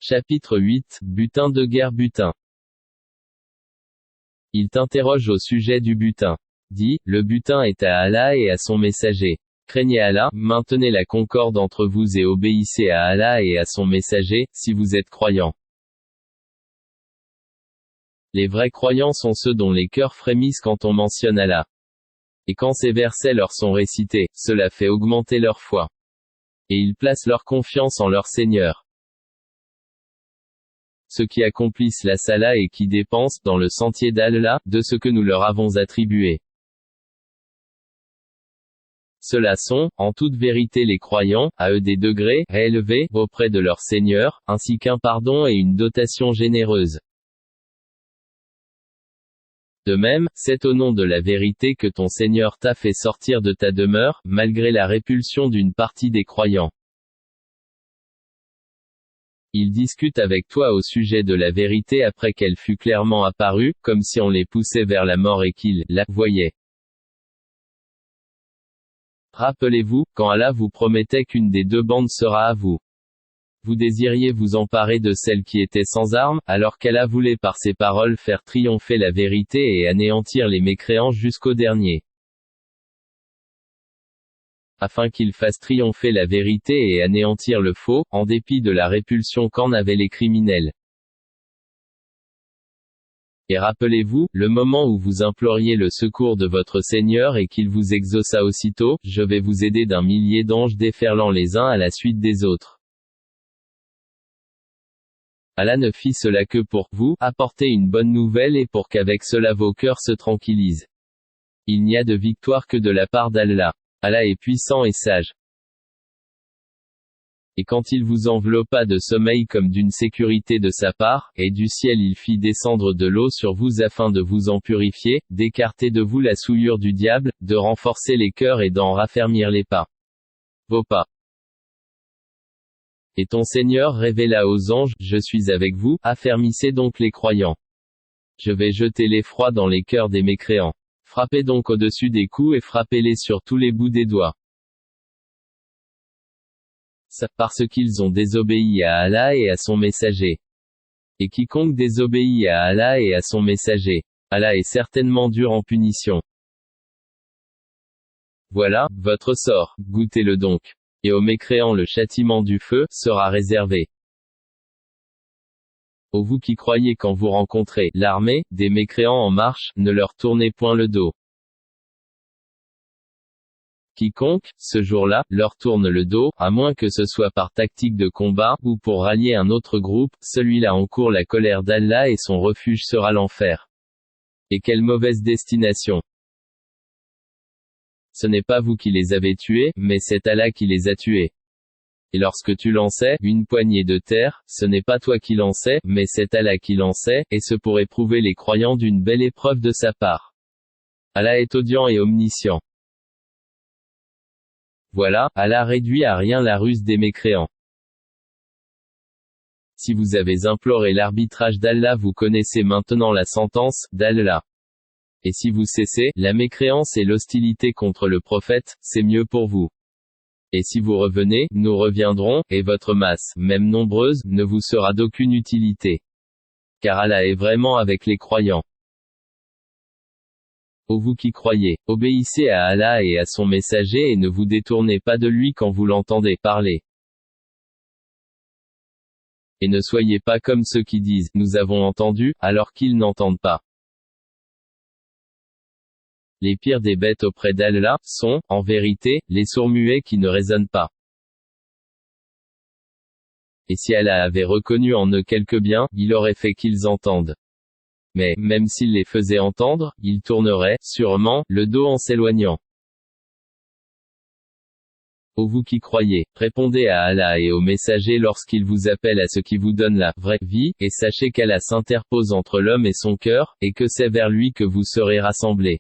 Chapitre 8, Butin de guerre. Butin. Il t'interroge au sujet du butin. Dis, le butin est à Allah et à son messager. Craignez Allah, maintenez la concorde entre vous et obéissez à Allah et à son messager, si vous êtes croyants. Les vrais croyants sont ceux dont les cœurs frémissent quand on mentionne Allah. Et quand ces versets leur sont récités, cela fait augmenter leur foi. Et ils placent leur confiance en leur Seigneur. Ceux qui accomplissent la salat et qui dépensent, dans le sentier d'Allah, de ce que nous leur avons attribué. Ceux-là sont, en toute vérité les croyants, à eux des degrés élevés auprès de leur Seigneur, ainsi qu'un pardon et une dotation généreuse. De même, c'est au nom de la vérité que ton Seigneur t'a fait sortir de ta demeure, malgré la répulsion d'une partie des croyants. Ils discutent avec toi au sujet de la vérité après qu'elle fut clairement apparue, comme si on les poussait vers la mort et qu'ils la voyaient. Rappelez-vous, quand Allah vous promettait qu'une des deux bandes sera à vous. Vous désiriez vous emparer de celle qui était sans armes, alors qu'Allah voulait par ses paroles faire triompher la vérité et anéantir les mécréants jusqu'au dernier. Afin qu'il fasse triompher la vérité et anéantir le faux, en dépit de la répulsion qu'en avaient les criminels. Et rappelez-vous, le moment où vous imploriez le secours de votre Seigneur et qu'il vous exauça aussitôt, je vais vous aider d'un millier d'anges déferlant les uns à la suite des autres. Allah ne fit cela que pour vous apporter une bonne nouvelle et pour qu'avec cela vos cœurs se tranquillisent. Il n'y a de victoire que de la part d'Allah. Allah est puissant et sage. Et quand il vous enveloppa de sommeil comme d'une sécurité de sa part, et du ciel il fit descendre de l'eau sur vous afin de vous en purifier, d'écarter de vous la souillure du diable, de renforcer les cœurs et d'en raffermir les pas. Vos pas. Et ton Seigneur révéla aux anges, je suis avec vous, affermissez donc les croyants. Je vais jeter l'effroi dans les cœurs des mécréants. Frappez donc au-dessus des coups et frappez-les sur tous les bouts des doigts. Ça, parce qu'ils ont désobéi à Allah et à son messager. Et quiconque désobéit à Allah et à son messager, Allah est certainement dur en punition. Voilà, votre sort, goûtez-le donc. Et aux mécréants le châtiment du feu sera réservé. Ô vous qui croyez quand vous rencontrez l'armée des mécréants en marche, ne leur tournez point le dos. Quiconque, ce jour-là, leur tourne le dos, à moins que ce soit par tactique de combat, ou pour rallier un autre groupe, celui-là encourt la colère d'Allah et son refuge sera l'enfer. Et quelle mauvaise destination! Ce n'est pas vous qui les avez tués, mais c'est Allah qui les a tués. Et lorsque tu lançais une poignée de terre, ce n'est pas toi qui lançais, mais c'est Allah qui lançait, et ce pour éprouver les croyants d'une belle épreuve de sa part. Allah est audient et omniscient. Voilà, Allah réduit à rien la ruse des mécréants. Si vous avez imploré l'arbitrage d'Allah, vous connaissez maintenant la sentence d'Allah. Et si vous cessez la mécréance et l'hostilité contre le prophète, c'est mieux pour vous. Et si vous revenez, nous reviendrons, et votre masse, même nombreuse, ne vous sera d'aucune utilité. Car Allah est vraiment avec les croyants. Ô vous qui croyez, obéissez à Allah et à son messager et ne vous détournez pas de lui quand vous l'entendez parler. Et ne soyez pas comme ceux qui disent, nous avons entendu, alors qu'ils n'entendent pas. Les pires des bêtes auprès d'Allah, sont, en vérité, les sourds-muets qui ne raisonnent pas. Et si Allah avait reconnu en eux quelque bien, il aurait fait qu'ils entendent. Mais, même s'il les faisait entendre, ils tourneraient, sûrement, le dos en s'éloignant. Ô vous qui croyez, répondez à Allah et au messager lorsqu'il vous appelle à ce qui vous donne la vraie vie, et sachez qu'Allah s'interpose entre l'homme et son cœur, et que c'est vers lui que vous serez rassemblés.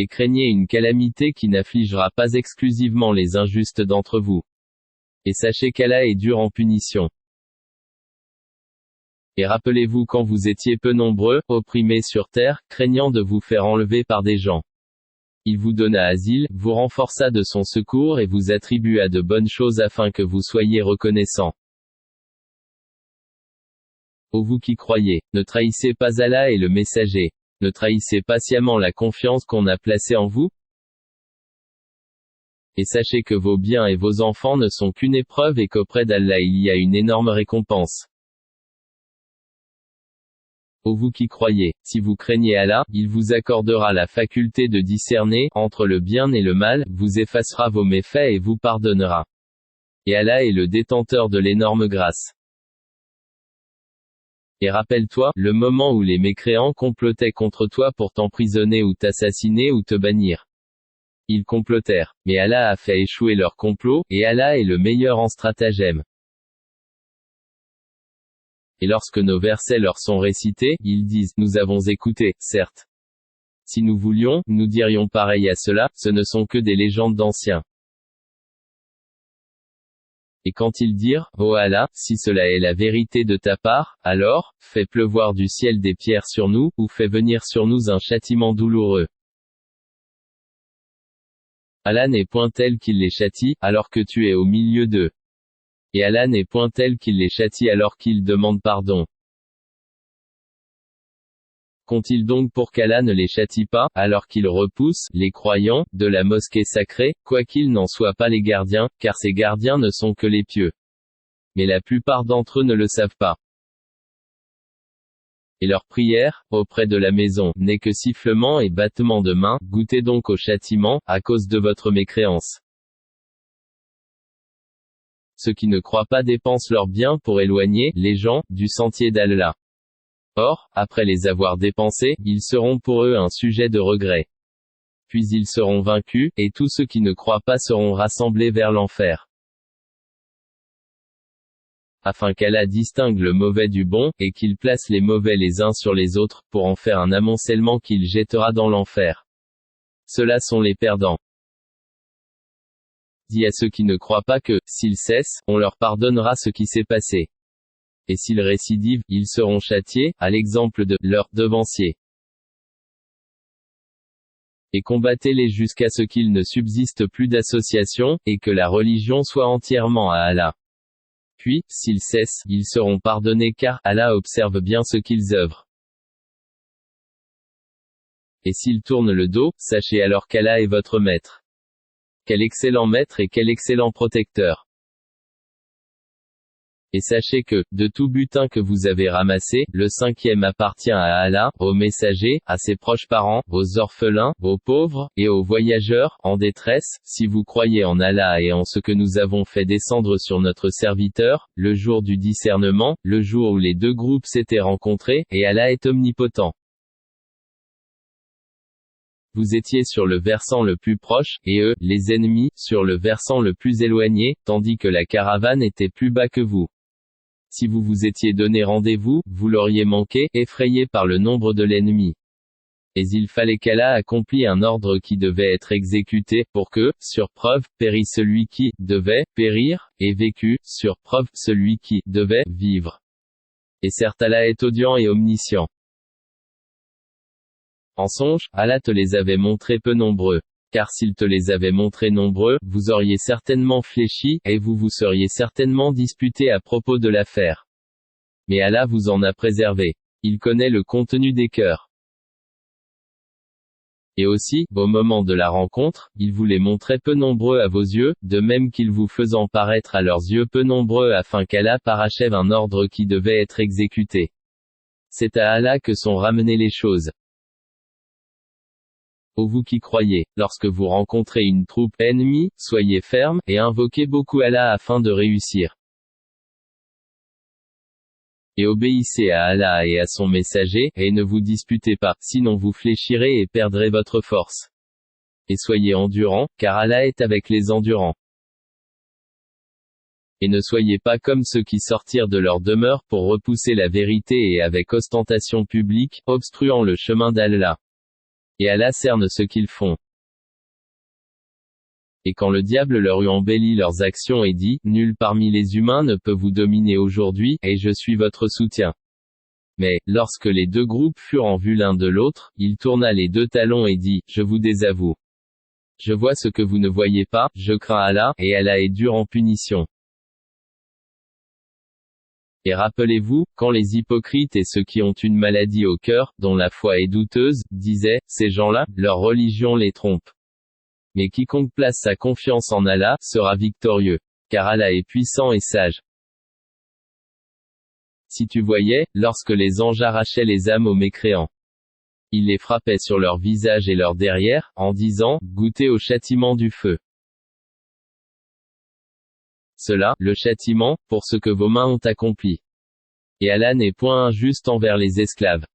Et craignez une calamité qui n'affligera pas exclusivement les injustes d'entre vous. Et sachez qu'Allah est dur en punition. Et rappelez-vous quand vous étiez peu nombreux, opprimés sur terre, craignant de vous faire enlever par des gens. Il vous donna asile, vous renforça de son secours et vous attribua de bonnes choses afin que vous soyez reconnaissants. Ô vous qui croyez, ne trahissez pas Allah et le messager. Ne trahissez pas sciemment la confiance qu'on a placée en vous. Et sachez que vos biens et vos enfants ne sont qu'une épreuve et qu'auprès d'Allah il y a une énorme récompense. Ô vous qui croyez, si vous craignez Allah, il vous accordera la faculté de discerner entre le bien et le mal, vous effacera vos méfaits et vous pardonnera. Et Allah est le détenteur de l'énorme grâce. Et rappelle-toi, le moment où les mécréants complotaient contre toi pour t'emprisonner ou t'assassiner ou te bannir. Ils complotèrent, mais Allah a fait échouer leur complot, et Allah est le meilleur en stratagème. Et lorsque nos versets leur sont récités, ils disent, nous avons écouté, certes. Si nous voulions, nous dirions pareil à cela, ce ne sont que des légendes d'anciens. Et quand ils dirent, ô Allah, si cela est la vérité de ta part, alors, fais pleuvoir du ciel des pierres sur nous, ou fais venir sur nous un châtiment douloureux. Allah n'est point tel qu'il les châtie, alors que tu es au milieu d'eux. Et Allah n'est point tel qu'il les châtie alors qu'ils demandent pardon. Qu'ont-ils donc pour qu'Allah ne les châtie pas, alors qu'ils repoussent, les croyants, de la mosquée sacrée, quoiqu'ils n'en soient pas les gardiens, car ces gardiens ne sont que les pieux. Mais la plupart d'entre eux ne le savent pas. Et leur prière, auprès de la maison, n'est que sifflement et battement de main, goûtez donc au châtiment, à cause de votre mécréance. Ceux qui ne croient pas dépensent leurs biens pour éloigner les gens du sentier d'Allah. Or, après les avoir dépensés, ils seront pour eux un sujet de regret. Puis ils seront vaincus, et tous ceux qui ne croient pas seront rassemblés vers l'enfer. Afin qu'Allah distingue le mauvais du bon, et qu'il place les mauvais les uns sur les autres, pour en faire un amoncellement qu'il jettera dans l'enfer. Ceux-là sont les perdants. Dis à ceux qui ne croient pas que, s'ils cessent, on leur pardonnera ce qui s'est passé. Et s'ils récidivent, ils seront châtiés, à l'exemple de leurs devanciers. Et combattez-les jusqu'à ce qu'il ne subsiste plus d'association, et que la religion soit entièrement à Allah. Puis, s'ils cessent, ils seront pardonnés car Allah observe bien ce qu'ils œuvrent. Et s'ils tournent le dos, sachez alors qu'Allah est votre maître. Quel excellent maître et quel excellent protecteur. Et sachez que, de tout butin que vous avez ramassé, le 5e appartient à Allah, aux messagers, à ses proches parents, aux orphelins, aux pauvres, et aux voyageurs, en détresse, si vous croyez en Allah et en ce que nous avons fait descendre sur notre serviteur, le jour du discernement, le jour où les deux groupes s'étaient rencontrés, et Allah est omnipotent. Vous étiez sur le versant le plus proche, et eux, les ennemis, sur le versant le plus éloigné, tandis que la caravane était plus bas que vous. Si vous vous étiez donné rendez-vous, vous l'auriez manqué, effrayé par le nombre de l'ennemi. Et il fallait qu'Allah accomplisse un ordre qui devait être exécuté, pour que, sur preuve, périsse celui qui devait périr, et vécut, sur preuve, celui qui devait vivre. Et certes Allah est audient et omniscient. En songe, Allah te les avait montrés peu nombreux. Car s'il te les avait montrés nombreux, vous auriez certainement fléchi, et vous vous seriez certainement disputé à propos de l'affaire. Mais Allah vous en a préservé. Il connaît le contenu des cœurs. Et aussi, au moment de la rencontre, il vous les montrait peu nombreux à vos yeux, de même qu'il vous faisant paraître à leurs yeux peu nombreux afin qu'Allah parachève un ordre qui devait être exécuté. C'est à Allah que sont ramenées les choses. Ô vous qui croyez, lorsque vous rencontrez une troupe ennemie, soyez fermes, et invoquez beaucoup Allah afin de réussir. Et obéissez à Allah et à son messager, et ne vous disputez pas, sinon vous fléchirez et perdrez votre force. Et soyez endurants, car Allah est avec les endurants. Et ne soyez pas comme ceux qui sortirent de leur demeure pour repousser la vérité et avec ostentation publique, obstruant le chemin d'Allah. Et Allah cerne ce qu'ils font. Et quand le diable leur eut embelli leurs actions et dit, nul parmi les humains ne peut vous dominer aujourd'hui, et je suis votre soutien. Mais, lorsque les deux groupes furent en vue l'un de l'autre, il tourna les deux talons et dit, je vous désavoue. Je vois ce que vous ne voyez pas, je crains Allah, et Allah est dur en punition. Et rappelez-vous, quand les hypocrites et ceux qui ont une maladie au cœur, dont la foi est douteuse, disaient, ces gens-là, leur religion les trompe. Mais quiconque place sa confiance en Allah, sera victorieux. Car Allah est puissant et sage. Si tu voyais, lorsque les anges arrachaient les âmes aux mécréants, ils les frappaient sur leur visage et leur derrière, en disant, goûtez au châtiment du feu. Cela, le châtiment, pour ce que vos mains ont accompli. Et Allah n'est point injuste envers les esclaves.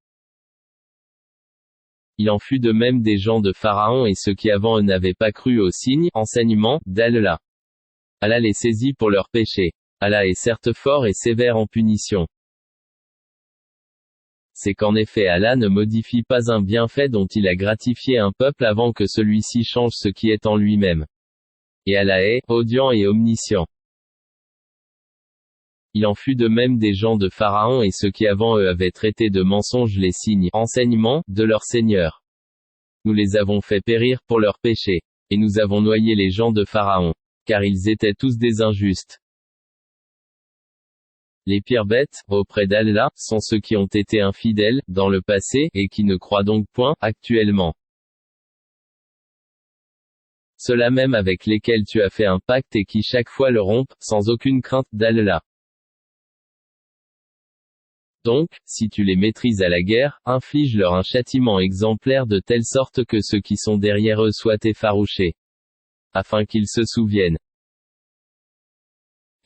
Il en fut de même des gens de Pharaon et ceux qui avant eux n'avaient pas cru aux signes, enseignements, d'Allah. Allah les saisit pour leurs péchés. Allah est certes fort et sévère en punition. C'est qu'en effet Allah ne modifie pas un bienfait dont il a gratifié un peuple avant que celui-ci change ce qui est en lui-même. Et Allah est audient et omniscient. Il en fut de même des gens de Pharaon et ceux qui avant eux avaient traité de mensonges les signes, enseignements, de leur Seigneur. Nous les avons fait périr pour leurs péchés. Et nous avons noyé les gens de Pharaon. Car ils étaient tous des injustes. Les pires bêtes, auprès d'Allah, sont ceux qui ont été infidèles, dans le passé, et qui ne croient donc point, actuellement. Ceux-là même avec lesquels tu as fait un pacte et qui chaque fois le rompent, sans aucune crainte d'Allah. Donc, si tu les maîtrises à la guerre, inflige-leur un châtiment exemplaire de telle sorte que ceux qui sont derrière eux soient effarouchés. Afin qu'ils se souviennent.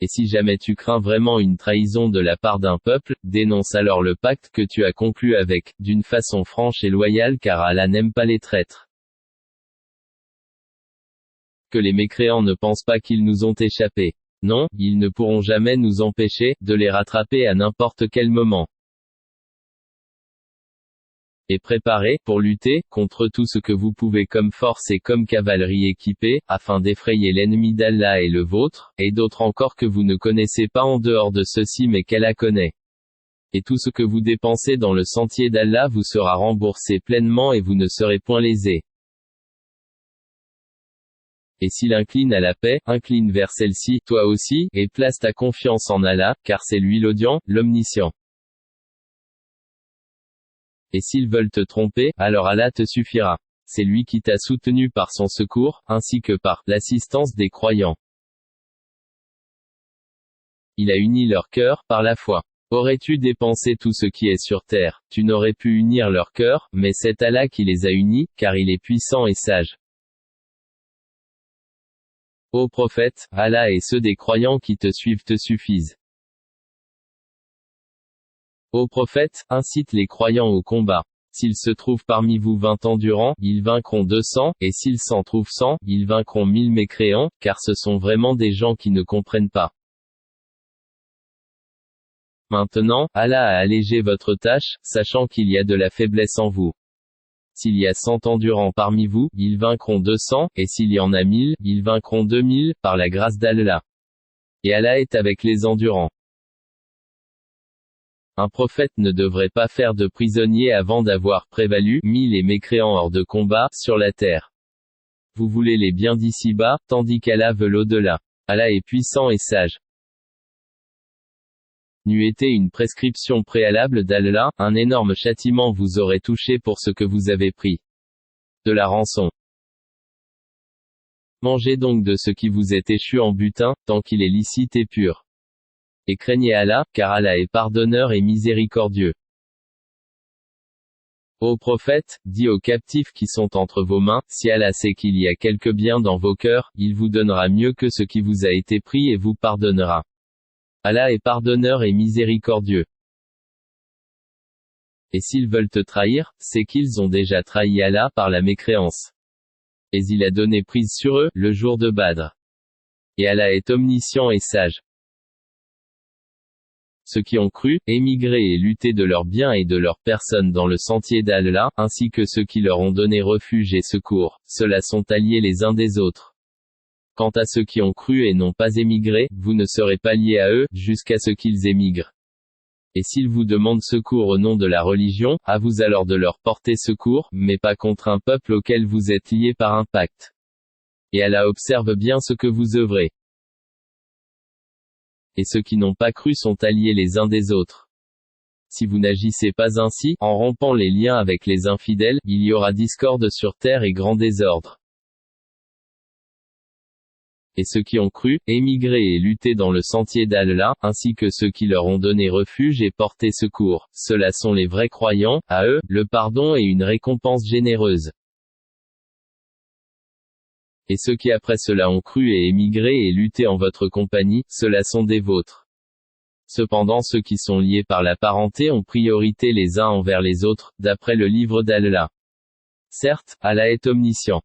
Et si jamais tu crains vraiment une trahison de la part d'un peuple, dénonce alors le pacte que tu as conclu avec, d'une façon franche et loyale car Allah n'aime pas les traîtres. Que les mécréants ne pensent pas qu'ils nous ont échappé. Non, ils ne pourront jamais nous empêcher, de les rattraper à n'importe quel moment. Et préparez, pour lutter, contre tout ce que vous pouvez comme force et comme cavalerie équipée, afin d'effrayer l'ennemi d'Allah et le vôtre, et d'autres encore que vous ne connaissez pas en dehors de ceux-ci mais qu'Allah connaît. Et tout ce que vous dépensez dans le sentier d'Allah vous sera remboursé pleinement et vous ne serez point lésés. Et s'il incline à la paix, incline vers celle-ci, toi aussi, et place ta confiance en Allah, car c'est lui l'audient, l'omniscient. Et s'ils veulent te tromper, alors Allah te suffira. C'est lui qui t'a soutenu par son secours, ainsi que par l'assistance des croyants. Il a uni leur cœur, par la foi. Aurais-tu dépensé tout ce qui est sur terre, tu n'aurais pu unir leur cœur, mais c'est Allah qui les a unis, car il est puissant et sage. Ô prophète, Allah et ceux des croyants qui te suivent te suffisent. Ô prophète, incite les croyants au combat. S'il se trouve parmi vous 20 endurants, ils vaincront 200, et s'ils s'en trouvent 100, ils vaincront 1000 mécréants, car ce sont vraiment des gens qui ne comprennent pas. Maintenant, Allah a allégé votre tâche, sachant qu'il y a de la faiblesse en vous. S'il y a 100 endurants parmi vous, ils vaincront 200, et s'il y en a 1000, ils vaincront 2000, par la grâce d'Allah. Et Allah est avec les endurants. Un prophète ne devrait pas faire de prisonniers avant d'avoir prévalu, mis les mécréants hors de combat, sur la terre. Vous voulez les biens d'ici-bas, tandis qu'Allah veut l'au-delà. Allah est puissant et sage. N'eût été une prescription préalable d'Allah, un énorme châtiment vous aurait touché pour ce que vous avez pris. De la rançon. Mangez donc de ce qui vous est échu en butin, tant qu'il est licite et pur. Et craignez Allah, car Allah est pardonneur et miséricordieux. Ô prophète, dis aux captifs qui sont entre vos mains, si Allah sait qu'il y a quelque bien dans vos cœurs, il vous donnera mieux que ce qui vous a été pris et vous pardonnera. Allah est pardonneur et miséricordieux. Et s'ils veulent te trahir, c'est qu'ils ont déjà trahi Allah par la mécréance. Et il a donné prise sur eux, le jour de Badr. Et Allah est omniscient et sage. Ceux qui ont cru, émigré et lutté de leurs biens et de leur personne dans le sentier d'Allah, ainsi que ceux qui leur ont donné refuge et secours, ceux-là sont alliés les uns des autres. Quant à ceux qui ont cru et n'ont pas émigré, vous ne serez pas liés à eux, jusqu'à ce qu'ils émigrent. Et s'ils vous demandent secours au nom de la religion, à vous alors de leur porter secours, mais pas contre un peuple auquel vous êtes liés par un pacte. Et Allah observe bien ce que vous œuvrez. Et ceux qui n'ont pas cru sont alliés les uns des autres. Si vous n'agissez pas ainsi, en rompant les liens avec les infidèles, il y aura discorde sur terre et grand désordre. Et ceux qui ont cru, émigré et lutté dans le sentier d'Allah, ainsi que ceux qui leur ont donné refuge et porté secours, ceux-là sont les vrais croyants, à eux, le pardon et une récompense généreuse. Et ceux qui après cela ont cru et émigré et lutté en votre compagnie, ceux-là sont des vôtres. Cependant ceux qui sont liés par la parenté ont priorité les uns envers les autres, d'après le livre d'Allah. Certes, Allah est omniscient.